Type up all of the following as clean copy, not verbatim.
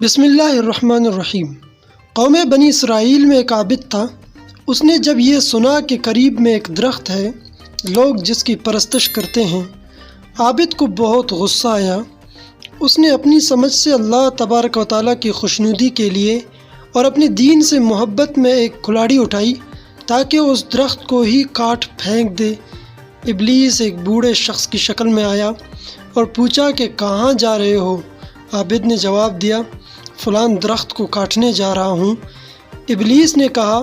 بسم اللہ الرحمن الرحیم۔ قوم بنی اسرائیل میں ایک عابد تھا۔ اس نے جب یہ سنا کہ قریب میں ایک درخت ہے، لوگ جس کی پرستش کرتے ہیں، عابد کو بہت غصہ آیا۔ اس نے اپنی سمجھ سے اللہ تبارک و تعالیٰ کی خوشنودی کے لیے اور اپنے دین سے محبت میں ایک کلاڑی اٹھائی تاکہ اس درخت کو ہی کاٹ پھینک دے۔ ابلیس ایک بوڑھے شخص کی شکل میں آیا اور پوچھا کہ کہاں جا رہے ہو؟ عابد نے جواب دیا، فلان درخت کو کاٹنے جا رہا ہوں۔ ابلیس نے کہا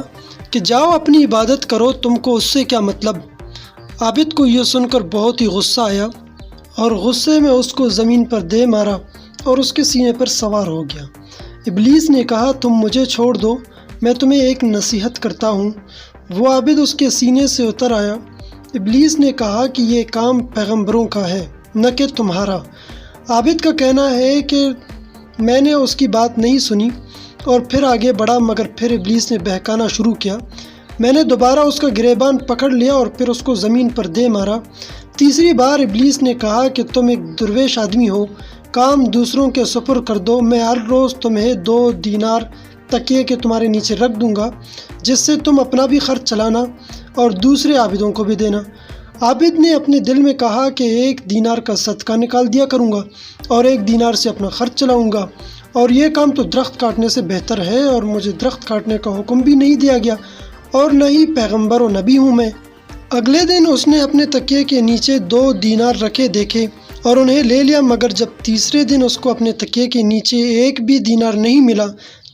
کہ جاؤ اپنی عبادت کرو، تم کو اس سے کیا مطلب؟ عابد کو یہ سن کر بہت ہی غصہ آیا اور غصے میں اس کو زمین پر دے مارا اور اس کے سینے پر سوار ہو گیا۔ ابلیس نے کہا، تم مجھے چھوڑ دو، میں تمہیں ایک نصیحت کرتا ہوں۔ وہ عابد اس کے سینے سے اتر آیا۔ ابلیس نے کہا کہ یہ کام پیغمبروں کا ہے، نہ کہ تمہارا۔ عابد کا کہنا ہے کہ میں نے اس کی بات نہیں سنی اور پھر آگے بڑھا، مگر پھر ابلیس نے بہکانا شروع کیا۔ میں نے دوبارہ اس کا گریبان پکڑ لیا اور پھر اس کو زمین پر دے مارا۔ تیسری بار ابلیس نے کہا کہ تم ایک درویش آدمی ہو، کام دوسروں کے سپرد کر دو، میں ہر روز تمہیں 2 دینار تکیے کے تمہارے نیچے رکھ دوں گا، جس سے تم اپنا بھی خرچ چلانا اور دوسرے عابدوں کو بھی دینا۔ عابد نے اپنے دل میں کہا کہ 1 دینار کا صدقہ نکال دیا کروں گا اور 1 دینار سے اپنا خرچ چلاؤں گا، اور یہ کام تو درخت کاٹنے سے بہتر ہے، اور مجھے درخت کاٹنے کا حکم بھی نہیں دیا گیا اور نہ ہی پیغمبر و نبی ہوں میں۔ اگلے دن اس نے اپنے تکیے کے نیچے 2 دینار رکھے دیکھے اور انہیں لے لیا، مگر جب تیسرے دن اس کو اپنے تکیے کے نیچے 1 بھی دینار نہیں ملا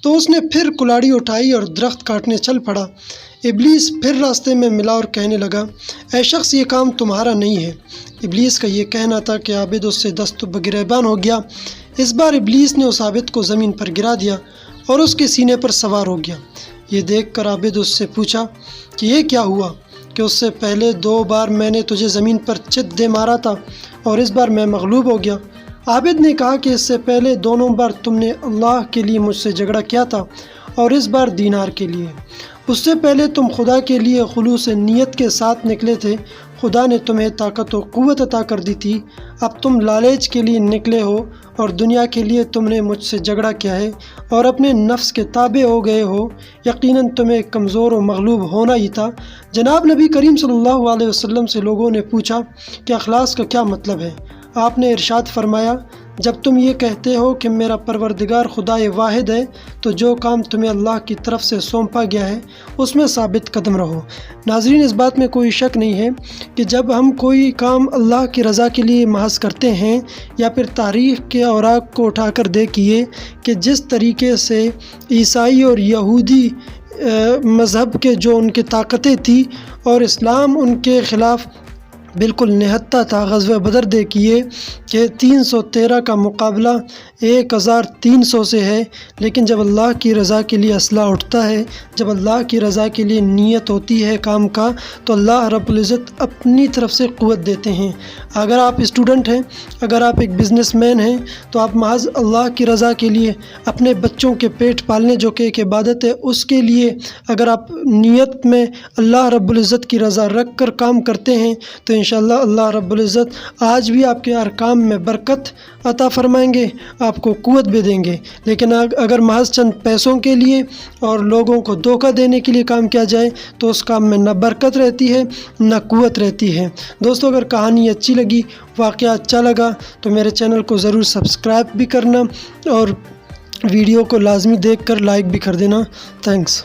تو اس نے پھر کلاڑی اٹھائی اور درخت کاٹنے چل پڑا۔ ابلیس پھر راستے میں ملا اور کہنے لگا، اے شخص، یہ کام تمہارا نہیں ہے۔ ابلیس کا یہ کہنا تھا کہ عابد اس سے دست بگریبان ہو گیا۔ اس بار ابلیس نے اس عابد کو زمین پر گرا دیا اور اس کے سینے پر سوار ہو گیا۔ یہ دیکھ کر عابد اس سے پوچھا کہ یہ کیا ہوا کہ اس سے پہلے 2 بار میں نے تجھے زمین پر چت دے مارا تھا اور اس بار میں مغلوب ہو گیا۔ عابد نے کہا کہ اس سے پہلے دونوں بار تم نے اللہ کے لیے مجھ سے جھگڑا کیا تھا اور اس بار دینار کے لیے۔ اس سے پہلے تم خدا کے لیے خلوص نیت کے ساتھ نکلے تھے، خدا نے تمہیں طاقت و قوت عطا کر دی تھی۔ اب تم لالچ کے لیے نکلے ہو اور دنیا کے لیے تم نے مجھ سے جھگڑا کیا ہے اور اپنے نفس کے تابع ہو گئے ہو۔ یقیناً تمہیں کمزور و مغلوب ہونا ہی تھا۔ جناب نبی کریم صلی اللہ علیہ وسلم سے لوگوں نے پوچھا کہ اخلاص کا کیا مطلب ہے؟ آپ نے ارشاد فرمایا، جب تم یہ کہتے ہو کہ میرا پروردگار خدا واحد ہے، تو جو کام تمہیں اللہ کی طرف سے سونپا گیا ہے اس میں ثابت قدم رہو۔ ناظرین، اس بات میں کوئی شک نہیں ہے کہ جب ہم کوئی کام اللہ کی رضا کے لیے محض کرتے ہیں یا پھر تاریخ کے اوراق کو اٹھا کر دیکھیے کہ جس طریقے سے عیسائی اور یہودی مذہب کے جو ان کی طاقتیں تھیں اور اسلام ان کے خلاف بالکل نہتہ تھا۔ غزوہ بدر دیکھیے کہ 313 کا مقابلہ 1300 سے ہے، لیکن جب اللہ کی رضا کے لیے اسلحہ اٹھتا ہے، جب اللہ کی رضا کے لیے نیت ہوتی ہے کام کا، تو اللہ رب العزت اپنی طرف سے قوت دیتے ہیں۔ اگر آپ اسٹوڈنٹ ہیں، اگر آپ ایک بزنس مین ہیں، تو آپ محض اللہ کی رضا کے لیے اپنے بچوں کے پیٹ پالنے جو کہ ایک عبادت ہے، اس کے لیے اگر آپ نیت میں اللہ رب العزت کی رضا رکھ کر کام کرتے ہیں تو انشاءاللہ اللہ رب العزت آج بھی آپ کے ارکام میں برکت عطا فرمائیں گے، آپ کو قوت بھی دیں گے۔ لیکن اگر محض چند پیسوں کے لیے اور لوگوں کو دھوکہ دینے کے لیے کام کیا جائے تو اس کام میں نہ برکت رہتی ہے نہ قوت رہتی ہے۔ دوستو، اگر کہانی اچھی لگی، واقعہ اچھا لگا تو میرے چینل کو ضرور سبسکرائب بھی کرنا اور ویڈیو کو لازمی دیکھ کر لائک بھی کر دینا۔ تھینکس۔